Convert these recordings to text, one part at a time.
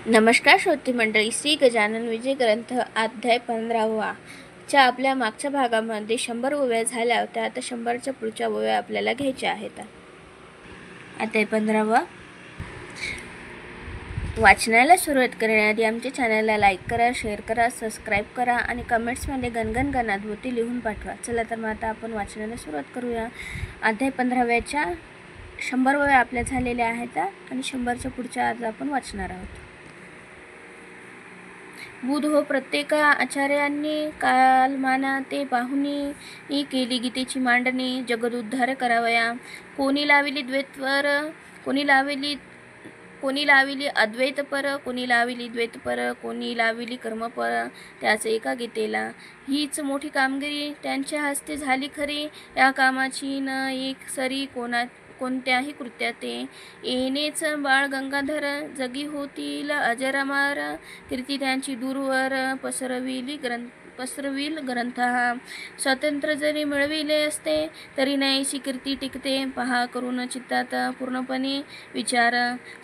नमस्कार श्रोते मंडळी, श्री गजानन विजय ग्रंथ अध्याय 15 च्या आपल्या मागच्या भागामध्ये 100 ओव्या झाल्या होत्या. आता 100च्या पुढच्या ओव्या आपल्याला घ्यायच्या आहेत. अध्याय 15 वाचनाला सुरुवात करण्याआधी आमच्या चॅनलला लाईक करा, शेअर करा, सबस्क्राईब करा आणि कमेंट्समध्ये गणगण गणाधभूती लिहून पाठवा. चला तर मग आता आपण वाचनाला सुरुवात करूया. अध्याय 15च्या 100 ओव्या आपल्या झालेल्या आहेत आणि 100च्या पुढच्या आज आपण वाचणार आहोत. बुध हो, प्रत्येक आचार्यांनी कालमाना ते पाहुनी केली गीतेची मांडणी. जगद उद्धार करावया. कोणी लाविली द्वैतपर, कोणी लाविली अद्वैतपर, कोणी लाविली द्वैतपर, कोणी लाविली कर्मपर, त्याच एका गीतेला. हीच मोठी कामगिरी त्यांच्या हस्ते झाली खरी. या कामाची न एक सरी कोणत्याही कृत्याते. येणेच बाळ गंगाधर, जगी होतील अजरामर, कीर्ती त्यांची दूरवर पसरविल ग्रंथ हा. स्वातंत्र्य जरी मिळविले असते तरी नाहीशी कीर्ती टिकते. पहा करून चित्तात पूर्णपणे विचार.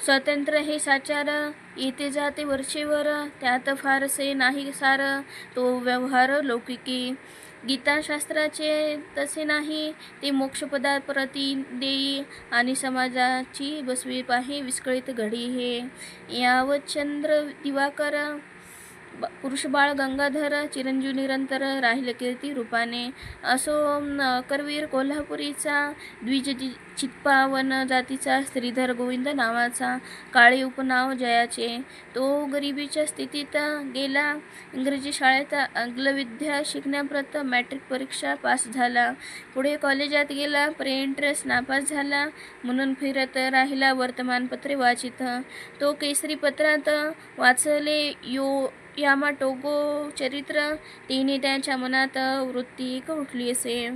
स्वातंत्र्य हे साचार, येते जाते वर्षेवर, त्यात फारसे नाही सार, तो व्यवहार लौकिकी. गीताशास्त्राचे तसे नाही, ते मोक्षपदाप्रती देई आणि समाजाची बसवी पाही विस्कळीत घडी हे. यावत चंद्र दिवाकर, पुरुष बाळ गंगाधर, चिरंजीव निरंतर राहील कीर्ती रूपाने. असो करवीर कोल्हापुरीचा, द्विज चित्पावन जातीचा, श्रीधर गोविंद नावाचा, काळे उपनाव जयाचे. तो गरिबीच्या स्थितीत गेला. इंग्रजी शाळेत अंग्लविद्या शिकण्याप्रत मॅट्रिक परीक्षा पास झाला. पुढे कॉलेजात गेला. प्री-एंट्रन्स नापास झाला म्हणून फिरत राहिला. वर्तमानपत्रे वाचित. तो केसरी पत्रात वाचले यामा टोगो चरित्र. तिने त्याच्या मनात वृत्ती एक उठली असे.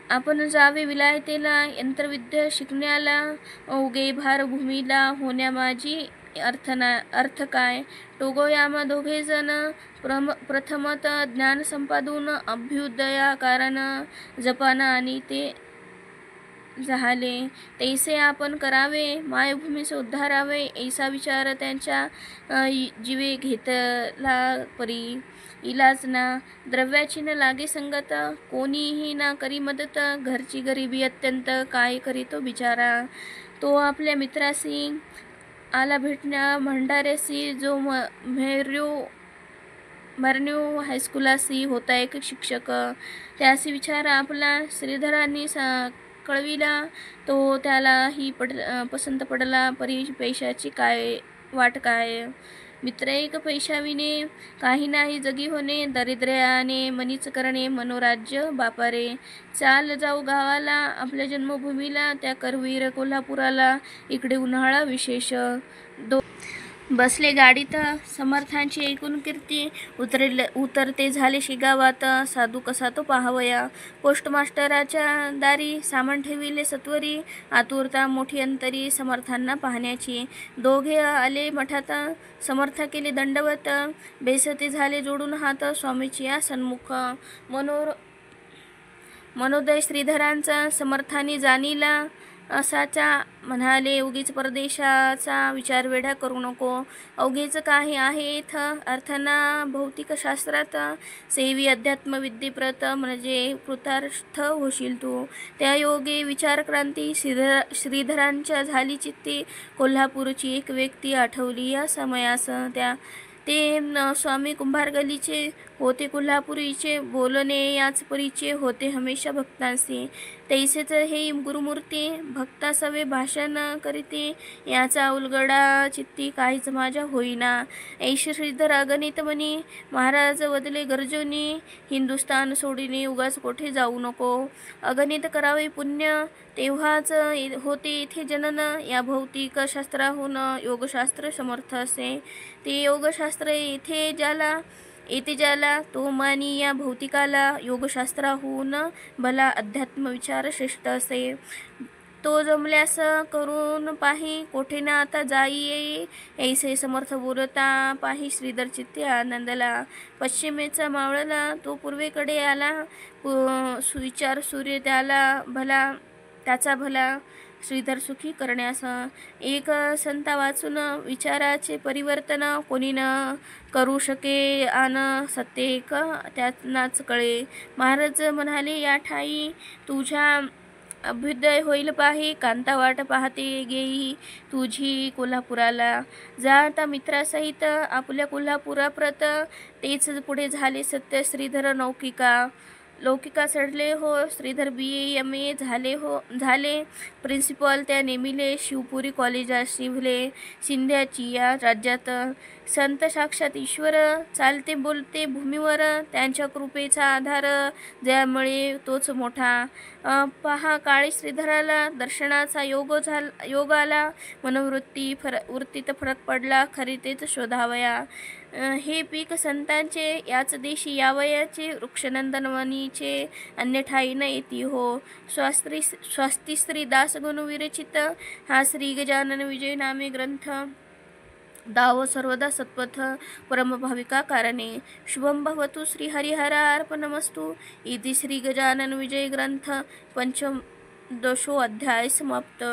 आपण जावे विलायतेला, यंत्रविद्या शिकण्याला, अवघे भारभूमीला होण्या माझी अर्थ काय. टोगोयामा दोघे जण प्रथमत ज्ञान संपादून अभ्युदया कारण जपाना आणि ते झाले. तैसे आपण करावे, मायभूमीस उद्धारावे, ऐसा विचार त्यांच्या जीवे घेतला परी. इलाज ना. द्रव्याची न लागे संगत, कोणीही ना करी मदत. घरची गरिबी अत्यंत, काय करीतो बिचारा. तो आपल्या मित्राशी आला भेटण्या भंडाऱ्याशी, जो मर्न्यू हायस्कूलाशी होता एक शिक्षक. त्याशी विचार आपला श्रीधरांनी कळविला. तो त्यालाही पसंत पडला. परी पैशाची काय वाट काय. मित्र एक पैशाविने काही नाही जगी होणे. दारिद्र्याने मनीच करणे मनोराज्य बापारे. चाल जाऊ गावाला, आपल्या जन्मभूमीला, त्या करवीर कोल्हापुराला. इकडे उन्हाळा विशेष. बसले गाडीत, समर्थांची ऐकून कीर्ती. उतरते झाले शिगावात, साधू कसा तो पाहावया. पोस्टमास्टराच्या दारी सामान ठेविले सत्वरी. आतुरता मोठी अंतरी मनोर्थांना पाहण्याची. दोघे आले मठात, समर्थ केले दंडवत. बेसते झाले जोडून हात, स्वामीची या सन्मुख. मनोदय श्रीधरांचा समर्थांनी जाणीला. असाचा म्हणाले, उगीच परदेशाचा विचार वेढा करू नको. अवघेच काही आहेत अर्थना भौतिक शास्त्रात. सेवी अध्यात्मविद्येप्रत म्हणजे कृतार्थ होशील तू. त्या योगे विचारक्रांती श्रीधरांच्या झाली चित्ती. कोल्हापूरची एक व्यक्ती आठवली या समयास. ते स्वामी कुंभारगलीचे होते. कोल्हापुरीचे बोलणे याच परीचे होते हमेशा भक्तांशी. तैसेच हे गुरुमूर्ती भक्तासवे भाषण करीते. याचा उलगडा चित्ती काहीच माझ्या होईना. ऐश श्रीधर अगणित मनी, महाराज वदले गर्जोनी. हिंदुस्थान सोडिनी उगाच कोठे जाऊ नको. अगणित करावे पुण्य, तेव्हाच होते इथे जनन. या भौतिक शास्त्राहून योगशास्त्र समर्थ असे. ते योगशास्त्र येते ज्याला तो मानी या भौतिकाला. योगशास्त्राहून भला अध्यात्म विचार श्रेष्ठ असे. तो जमल्यास करून पाही, कोठे ना आता जाई येई. ऐसे समर्थ बोलता पाही श्रीधर चित्ते आनंदला. पश्चिमेचा मावळला, तो पूर्वेकडे आला. विचार सूर्य त्याचा भला. श्रीधर सुखी करण्यास. एक संता वाचून विचाराचे परिवर्तन कोणी न करू शके आन सत्य एक त्यांनाच कळे. महाराज म्हणाले, या ठाई तुझ्या अभ्युदय होईल पाही, कांता वाट पाहते गेई तुझी कोल्हापुराला. जाता मित्रासहित आपल्या कोल्हापुराप्रत, तेच पुढे झाले सत्य श्रीधर लौकिका चढले हो. श्रीधर BA MA झाले प्रिन्सिपल त्या नेमिले शिवपुरी कॉलेजात शिवले. शिंद्याची या राज्यात संत साक्षात ईश्वर चालते बोलते भूमीवर, त्यांच्या कृपेचा आधार ज्यामुळे तोच मोठा. पहा काळी श्रीधराला दर्शनाचा योग आला, वृत्तीत फरक पडला, खरी तेच शोधावया. हे पीक संतांचे याच देशी यावयाचे, वृक्षनंदनवनीचे अन्य ठाई न येती हो. स्वास्ती श्री दास गुण विरचित हा श्री गजानन विजय नामे ग्रंथ, दावो सर्वदा सत्पथ परमभाविका कारणे. शुभम भवतु श्री हरिहरार्पणमस्तु. इति श्री गजानन विजय ग्रंथ पंचदशो अध्याय समाप्त.